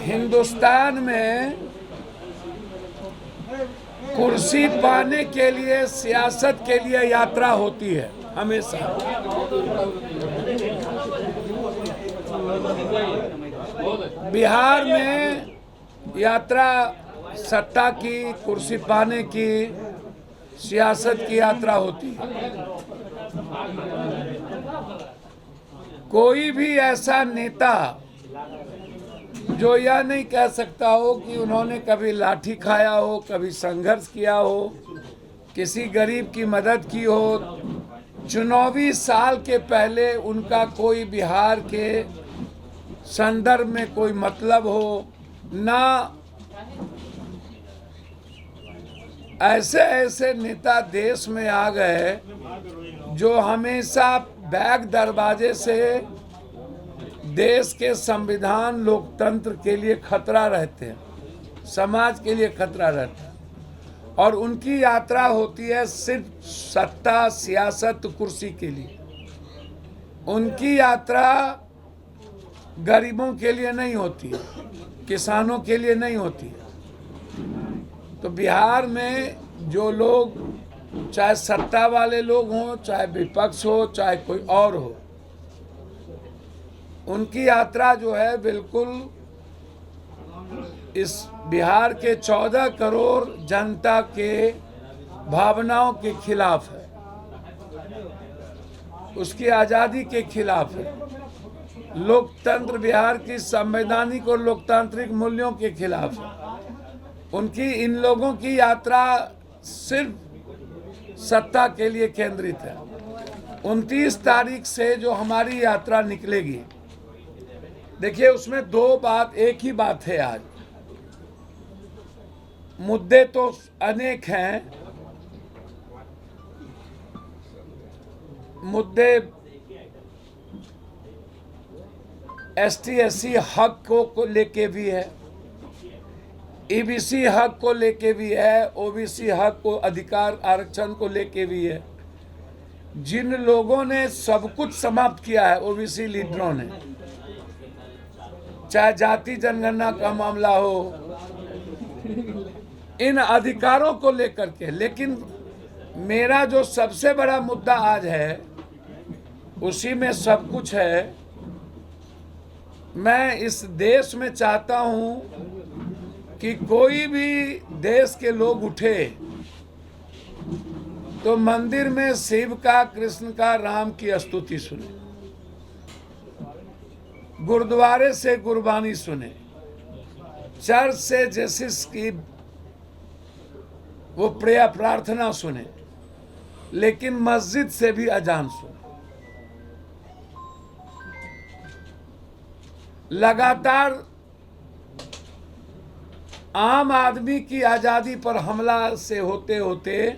हिंदुस्तान में कुर्सी पाने के लिए, सियासत के लिए यात्रा होती है हमेशा। बिहार में यात्रा सत्ता की, कुर्सी पाने की, सियासत की यात्रा होती है। कोई भी ऐसा नेता जो यह नहीं कह सकता हो कि उन्होंने कभी लाठी खाया हो, कभी संघर्ष किया हो, किसी गरीब की मदद की हो, चुनावी साल के पहले उनका कोई बिहार के संदर्भ में कोई मतलब हो ना, ऐसे ऐसे नेता देश में आ गए जो हमेशा बैक दरवाजे से देश के संविधान, लोकतंत्र के लिए खतरा रहते हैं, समाज के लिए खतरा रहता है। और उनकी यात्रा होती है सिर्फ सत्ता, सियासत, कुर्सी के लिए। उनकी यात्रा गरीबों के लिए नहीं होती है, किसानों के लिए नहीं होती है। तो बिहार में जो लोग, चाहे सत्ता वाले लोग हों, चाहे विपक्ष हो, चाहे कोई और हो, उनकी यात्रा जो है बिल्कुल इस बिहार के 14 करोड़ जनता के भावनाओं के खिलाफ है, उसकी आज़ादी के खिलाफ है, लोकतंत्र, बिहार की संवैधानिक और लोकतांत्रिक मूल्यों के खिलाफ है। उनकी, इन लोगों की यात्रा सिर्फ सत्ता के लिए केंद्रित है। 29 तारीख से जो हमारी यात्रा निकलेगी, देखिए उसमें दो बात, एक ही बात है। आज मुद्दे तो अनेक हैं, मुद्दे ST/SC हक को लेके भी है, EBC हक को लेके भी है, OBC हक को, अधिकार आरक्षण को लेके भी है। जिन लोगों ने सब कुछ समाप्त किया है, OBC लीडरों ने, चाहे जाति जनगणना का मामला हो, इन अधिकारों को लेकर के। लेकिन मेरा जो सबसे बड़ा मुद्दा आज है, उसी में सब कुछ है। मैं इस देश में चाहता हूं कि कोई भी देश के लोग उठे तो मंदिर में शिव का, कृष्ण का, राम की स्तुति सुने, गुरुद्वारे से गुरबानी सुने, चर्च से जीसस की वो प्रेयर, प्रार्थना सुने, लेकिन मस्जिद से भी अजान सुने। लगातार आम आदमी की आज़ादी पर हमला से होते होते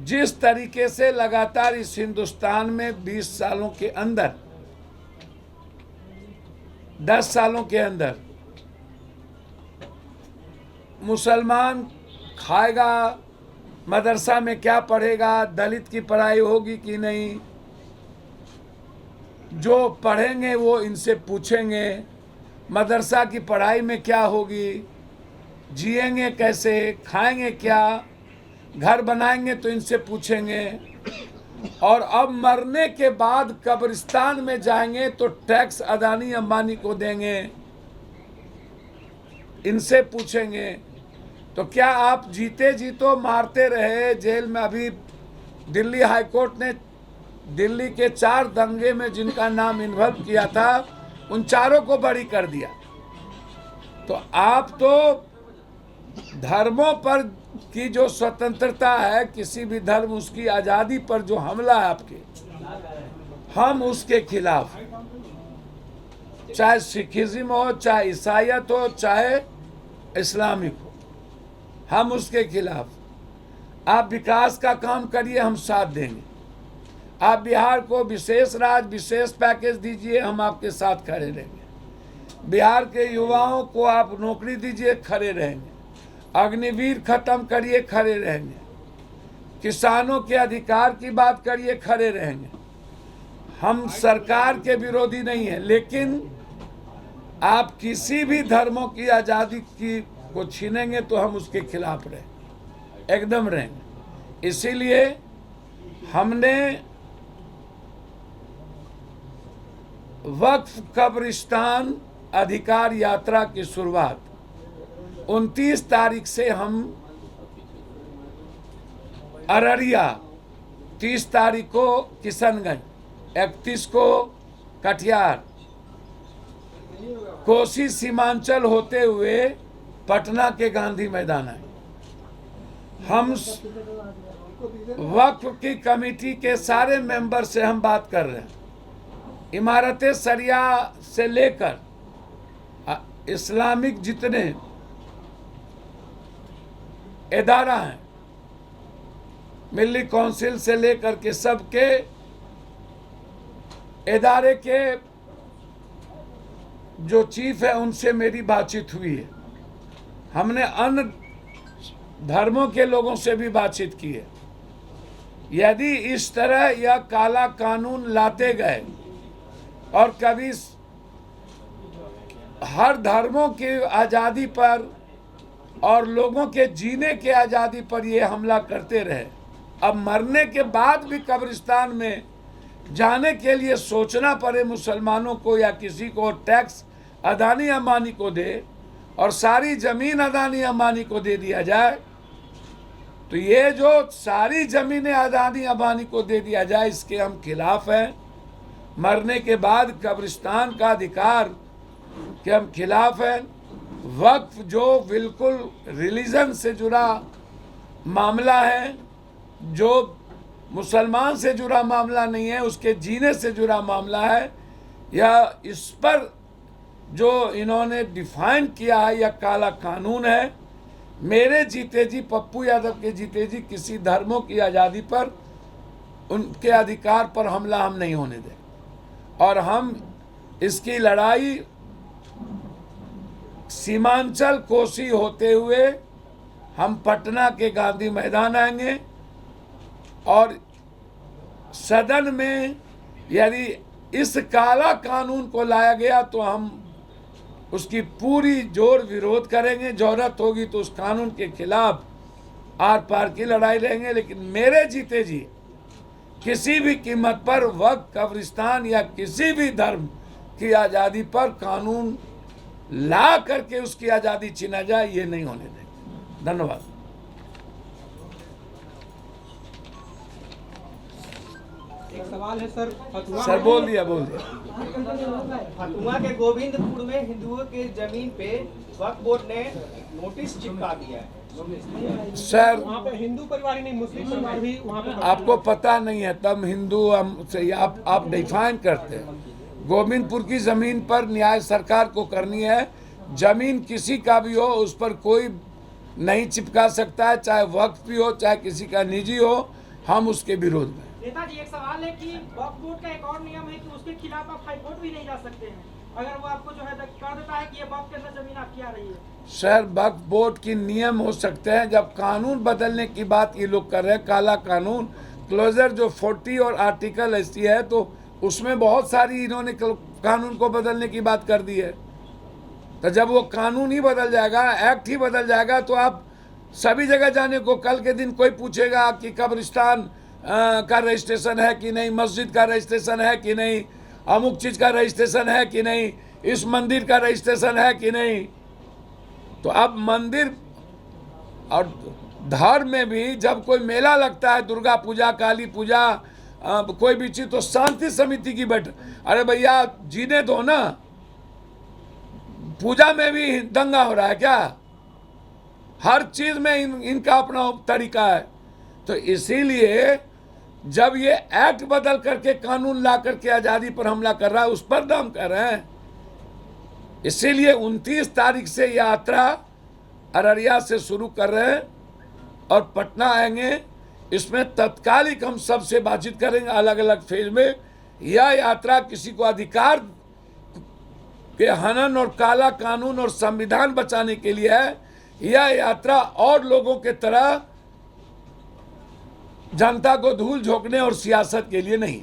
जिस तरीके से लगातार इस हिंदुस्तान में 20 सालों के अंदर, 10 सालों के अंदर मुसलमान खाएगा, मदरसा में क्या पढ़ेगा, दलित की पढ़ाई होगी कि नहीं, जो पढ़ेंगे वो इनसे पूछेंगे मदरसा की पढ़ाई में क्या होगी, जिएंगे कैसे, खाएंगे क्या, घर बनाएंगे तो इनसे पूछेंगे, और अब मरने के बाद कब्रिस्तान में जाएंगे तो टैक्स अदानी अंबानी को देंगे, इनसे पूछेंगे। तो क्या आप जीते जी तो मारते रहे जेल में? अभी दिल्ली हाईकोर्ट ने दिल्ली के 4 दंगे में जिनका नाम इन्वॉल्व किया था, उन चारों को बरी कर दिया। तो आप तो धर्मों पर की जो स्वतंत्रता है, किसी भी धर्म, उसकी आज़ादी पर जो हमला है आपके, हम उसके खिलाफ, चाहे सिखिज्म हो, चाहे ईसाईयत हो, चाहे इस्लामिक हो, हम उसके खिलाफ। आप विकास का काम करिए, हम साथ देंगे। आप बिहार को विशेष राज्य, विशेष पैकेज दीजिए, हम आपके साथ खड़े रहेंगे। बिहार के युवाओं को आप नौकरी दीजिए, खड़े रहेंगे। अग्निवीर खत्म करिए, खड़े रहेंगे। किसानों के अधिकार की बात करिए, खड़े रहेंगे। हम सरकार के विरोधी नहीं हैं, लेकिन आप किसी भी धर्मों की आज़ादी की को छीनेंगे तो हम उसके खिलाफ रहेंगे, एकदम रहेंगे। इसीलिए हमने वक्फ कब्रिस्तान अधिकार यात्रा की शुरुआत 29 तारीख से हम अररिया, 30 तारीख को किशनगंज, 31 को कटिहार, कोसी सीमांचल होते हुए पटना के गांधी मैदान आए। हम वक्फ की कमेटी के सारे मेंबर से हम बात कर रहे हैं। इमारत शरिया से लेकर इस्लामिक जितने इदारा हैं, मिल्ली काउंसिल से लेकर के सबके इदारे के जो चीफ है उनसे मेरी बातचीत हुई है। हमने अन्य धर्मों के लोगों से भी बातचीत की है। यदि इस तरह यह काला कानून लाते गए और कभी हर धर्मों की आज़ादी पर और लोगों के जीने के आज़ादी पर ये हमला करते रहे, अब मरने के बाद भी कब्रिस्तान में जाने के लिए सोचना पड़े मुसलमानों को या किसी को, टैक्स अदानी अंबानी को दे और सारी ज़मीन अदानी अंबानी को दे दिया जाए, तो ये जो सारी ज़मीनें अदानी अंबानी को दे दिया जाए, इसके हम खिलाफ हैं। मरने के बाद कब्रिस्तान का अधिकार के हम खिलाफ हैं। वक्फ जो बिल्कुल रिलीजन से जुड़ा मामला है, जो मुसलमान से जुड़ा मामला नहीं है, उसके जीने से जुड़ा मामला है, या इस पर जो इन्होंने डिफाइन किया है यह काला कानून है। मेरे जीते जी, पप्पू यादव के जीते जी किसी धर्मों की आज़ादी पर, उनके अधिकार पर हमला हम नहीं होने दें। और हम इसकी लड़ाई सीमांचल कोसी होते हुए हम पटना के गांधी मैदान आएंगे और सदन में यदि इस काला कानून को लाया गया तो हम उसकी पूरी जोर विरोध करेंगे। जरूरत होगी तो उस कानून के खिलाफ आर पार की लड़ाई लड़ेंगे। लेकिन मेरे जीते जी किसी भी कीमत पर वक्फ कब्रिस्तान या किसी भी धर्म की आज़ादी पर कानून ला करके उसकी आज़ादी छीना जाए, ये नहीं होने देंगे। धन्यवाद। एक सवाल है सर, सर बोल दिया। फतुआ के गोविंदपुर में हिंदुओं के जमीन पे वक्फ बोर्ड ने नोटिस चिपका दिया है सर। वहाँ पे हिंदू परिवार ही नहीं, मुस्लिम परिवार भी वहाँ पे। आपको पता नहीं है, तब हिंदू हम से आप डिफाइन करते हैं। गोविंदपुर की ज़मीन पर न्याय सरकार को करनी है। ज़मीन किसी का भी हो, उस पर कोई नहीं चिपका सकता है, चाहे वक्फ भी हो चाहे किसी का निजी हो। हम उसके विरोध में। नेताजी, एक सवाल है कि वक्फ बोर्ड का एक और नियम है कि उसके खिलाफ आप हाई कोर्ट भी नहीं जा सकते हैं अगर वो आपको जो है कर देता है कि ये वक्फ के अंदर जमीन आपकी आ रही है। सर, वक्फ बोर्ड की नियम हो सकते हैं। जब कानून बदलने की बात ये लोग कर रहे हैं, काला कानून क्लोजर जो 40 और आर्टिकल ऐसी है, तो उसमें बहुत सारी इन्होंने कानून को बदलने की बात कर दी है। तो जब वो कानून ही बदल जाएगा, एक्ट ही बदल जाएगा, तो आप सभी जगह जाने को, कल के दिन कोई पूछेगा कि कब्रिस्तान का रजिस्ट्रेशन है कि नहीं, मस्जिद का रजिस्ट्रेशन है कि नहीं, अमुक चीज़ का रजिस्ट्रेशन है कि नहीं, इस मंदिर का रजिस्ट्रेशन है कि नहीं। तो अब मंदिर और धर्म में भी जब कोई मेला लगता है, दुर्गा पूजा, काली पूजा, कोई भी चीज़, तो शांति समिति की बैठक, अरे भैया जीने दो ना। पूजा में भी दंगा हो रहा है क्या? हर चीज़ में इनका अपना तरीका है। तो इसीलिए जब ये एक्ट बदल करके कानून ला करके आज़ादी पर हमला कर रहा है, उस पर दाम कर रहे हैं। इसीलिए 29 तारीख से यात्रा अररिया से शुरू कर रहे हैं और पटना आएंगे। इसमें तत्कालिक हम सबसे बातचीत करेंगे अलग अलग फेज में। यह यात्रा किसी को अधिकार के हनन और काला कानून और संविधान बचाने के लिए है। यह यात्रा और लोगों के तरह जनता को धूल झोंकने और सियासत के लिए नहीं।